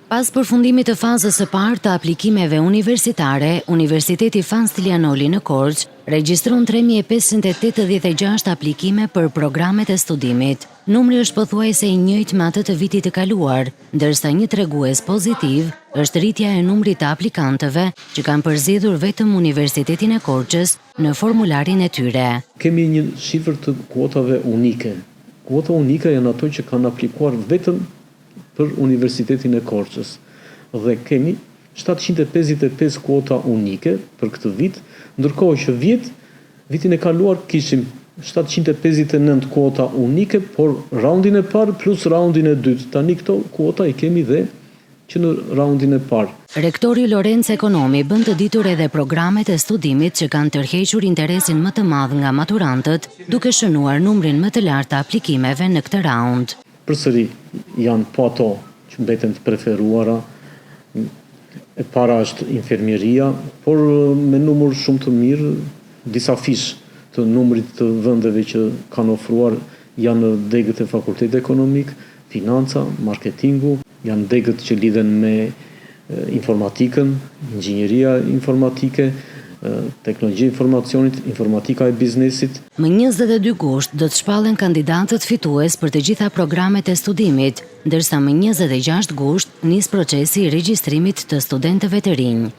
Pas përfundimit të fazës së parë të aplikimeve universitare, Universiteti Fan Stylianoli në Korçë regjistron 3586 aplikime për programet e studimit. Numri është pothuajse i njëjtë me atë të vitit të kaluar, ndërsa një tregues pozitiv është rritja e numrit të aplikantëve që kanë përzgjedhur vetëm Universitetin e Korçës në formularin e tyre. Kemi një shifër të kuotave unike. Kuota unike janë ato që kanë aplikuar vetëm për Universitetin e Korçës dhe kemi 755 kuota unike për këtë vit, ndërkohë që vitin e kaluar kishim 759 kuota unike, por raundin e parë plus raundin e dytë. Tani këto kuota i kemi dhe që në raundin e parë. Rektori Lorenz Ekonomi bën të ditur edhe programet e studimit që kanë tërhequr interesin më të madh nga maturantët, duke shënuar numrin më të lartë të aplikimeve në këtë raund. Përsëri janë po ato që mbeten të preferuara, e para është infermieria, por me numër shumë të mirë, disa fish të numrit të vendeve që kanë ofruar janë degët e fakultetit ekonomik, financa, marketingu, janë degët që lidhen me informatikën, inxhinieria informatike, teknologji informacionit, informatika e biznesit. Më 22 gusht do të shpallen kandidatët fitues për të gjitha programet e studimit, ndërsa më 26 gusht nis procesi i regjistrimit të studentëve të rinj.